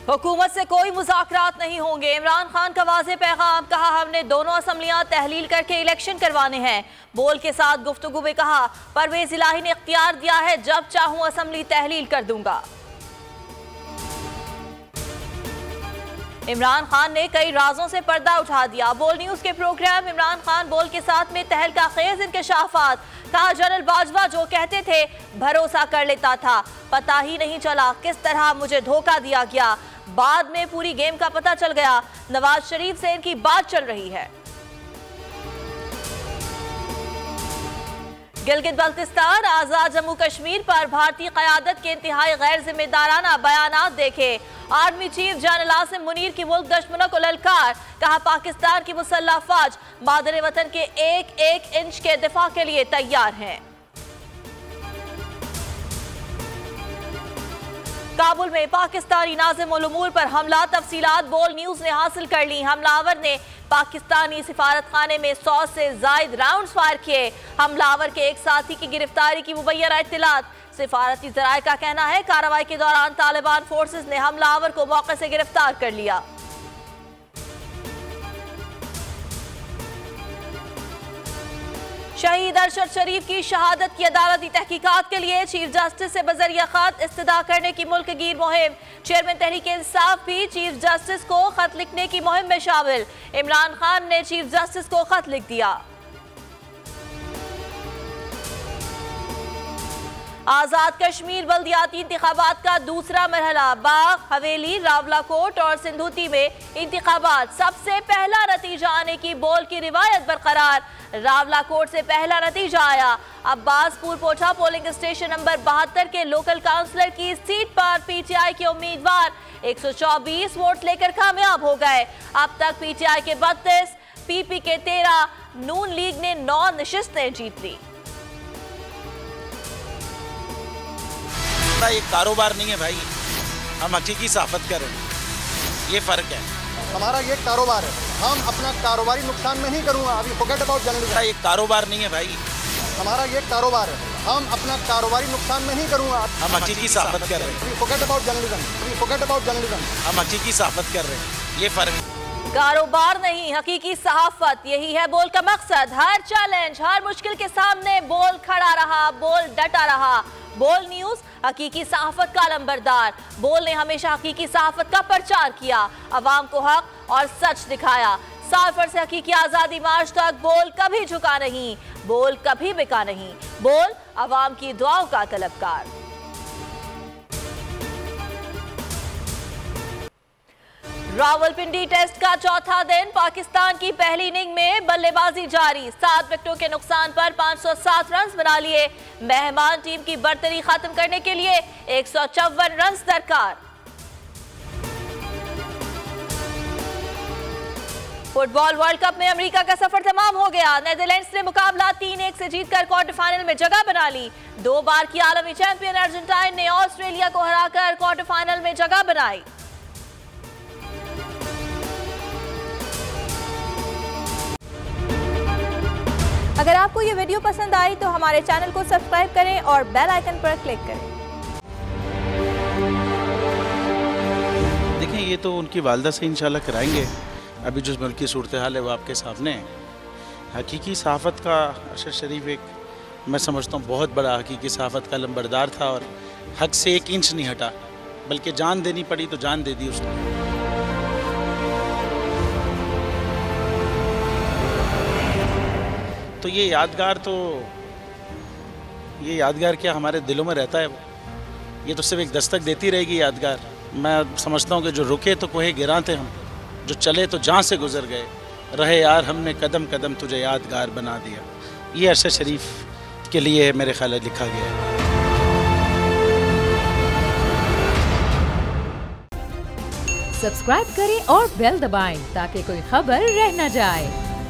हुकूमत से कोई मुज़ाकरात नहीं होंगे। इमरान खान का वाज़ेह पैगाम, कहा हमने दोनों असम्बलियां तहलील करके इलेक्शन करवाने हैं। बोल के साथ गुफ्तगू में कहा परवेज इलाही ने इख्तियार दिया है, जब चाहूं असम्बली तहलील कर दूंगा। इमरान खान ने कई राजों से पर्दा उठा दिया। बोल न्यूज के प्रोग्राम इमरान खान बोल के साथ में तहलका खेज इंकशाफात, कहा जनरल बाजवा जो कहते थे भरोसा कर लेता था, पता ही नहीं चला किस तरह मुझे धोखा दिया गया, बाद में पूरी गेम का पता चल गया। नवाज शरीफ से इनकी बात चल रही है। गिलगित बल्तिस्तान आजाद जम्मू कश्मीर पर भारतीय क़यादत के इंतहाई गैर जिम्मेदाराना बयानात देखे। Army chief general Asim Munir की मुल्क दुश्मनों को ललकार, कहा पाकिस्तान की मुसल्लह अफवाज मादरे वतन के एक एक इंच के दिफा के लिए तैयार हैं। काबुल में पाकिस्तानी नाज़िम उल उमूर पर हमला, तफसीलात बोल न्यूज ने हासिल कर ली। हमलावर ने पाकिस्तानी सिफारत खाने में 100 से जायद राउंड फायर किए। हमलावर के एक साथी की गिरफ्तारी की मुबैना इत्तलात। सिफारती ज़राए का कहना है कार्रवाई के दौरान तालिबान फोर्सेस ने हमलावर को मौके से गिरफ्तार कर लिया। शहीद अरशद शरीफ की शहादत की अदालती तहकीकात के लिए चीफ जस्टिस से बजरिया खत इस्तदा करने की मुल्क गिर मुहिम। चेयरमैन तहरीक इंसाफ भी चीफ जस्टिस को खत लिखने की मुहिम में शामिल। इमरान खान ने चीफ जस्टिस को खत लिख दिया। आजाद कश्मीर बल्दियाती इंतखाबात का दूसरा मरहला, बाग, हवेली, रावलाकोट और सिंधुती में इंतखाबात, सबसे पहला नतीजा आने की बोल की रिवायत बरकरार। रावलाकोट से पहला नतीजा आया। अब्बासपुर पोठा पोलिंग स्टेशन नंबर 72 के लोकल काउंसलर की सीट पर पीटीआई के उम्मीदवार 124 वोट लेकर कामयाब हो गए। अब तक पीटीआई के 32, पीपी के 13, नून लीग ने 9 नशिस्तें जीत ली। ये कारोबार नहीं है भाई, हम हकीकी सहाफत कर रहे हैं, ये फर्क है। हमारा ये कारोबार है, हम अपना कारोबारी नुकसान में नहीं करूँगा। अभी फॉरगेट अबाउट जर्नलिज्म। ये कारोबार नहीं है भाई, हमारा ये कारोबार है, हम अपना कारोबारी नुकसान में नहीं करूँगा। हम हकीकी सहाफत कर रहे हैं। Forget about journalism, forget about journalism. हम हकीकी सहाफत कर रहे हैं, ये फर्क है। कारोबार नहीं, हकीकी सहाफत, यही है बोल का मकसद। हर चैलेंज, हर मुश्किल के सामने बोल खड़ा रहा, बोल डटा रहा। बोल न्यूज हकीकी सहाफत का लंबरदार। बोल ने हमेशा हकीकी सहाफत का प्रचार किया, अवाम को हक और सच दिखाया। साफर से हकीकी आजादी मार्च तक बोल कभी झुका नहीं, बोल कभी बिका नहीं। बोल अवाम की दुआओं का तलबकार। रावलपिंडी टेस्ट का चौथा दिन, पाकिस्तान की पहली इनिंग में बल्लेबाजी जारी। 7 विकेटों के नुकसान पर 507 रन बना लिए। मेहमान टीम की बर्तरी खत्म करने के लिए 154 रन दरकार। फुटबॉल वर्ल्ड कप में अमेरिका का सफर तमाम हो गया। नेदरलैंड्स ने मुकाबला 3-1 से जीतकर क्वार्टर फाइनल में जगह बना ली। 2 बार की आलमी चैंपियन अर्जेंटाइन ने ऑस्ट्रेलिया को हराकर क्वार्टर फाइनल में जगह बनाई। अगर आपको ये वीडियो पसंद आई तो हमारे चैनल को सब्सक्राइब करें और बेल आइकन पर क्लिक करें। देखें, ये तो उनकी वालदा से इंशाल्लाह कराएंगे। अभी जो मुल्क की सूरत हाल है वो आपके सामने है। हकीकी सहाफत का अरशद शरीफ एक, मैं समझता हूँ, बहुत बड़ा हकीकी सहाफत का लंबरदार था और हक से 1 इंच नहीं हटा, बल्कि जान देनी पड़ी तो जान दे दी उसने। तो ये यादगार क्या हमारे दिलों में रहता है। ये तो सिर्फ एक दस्तक देती रहेगी यादगार। मैं समझता हूँ कि जो रुके तो कोहे गिरा थे हम, जो चले तो जहाँ से गुजर गए, रहे यार हमने कदम कदम तुझे यादगार बना दिया। ये अरशद शरीफ के लिए मेरे ख्याल में लिखा गया है। सब्सक्राइब करें और बेल दबाएं ताकि कोई खबर रह न जाए।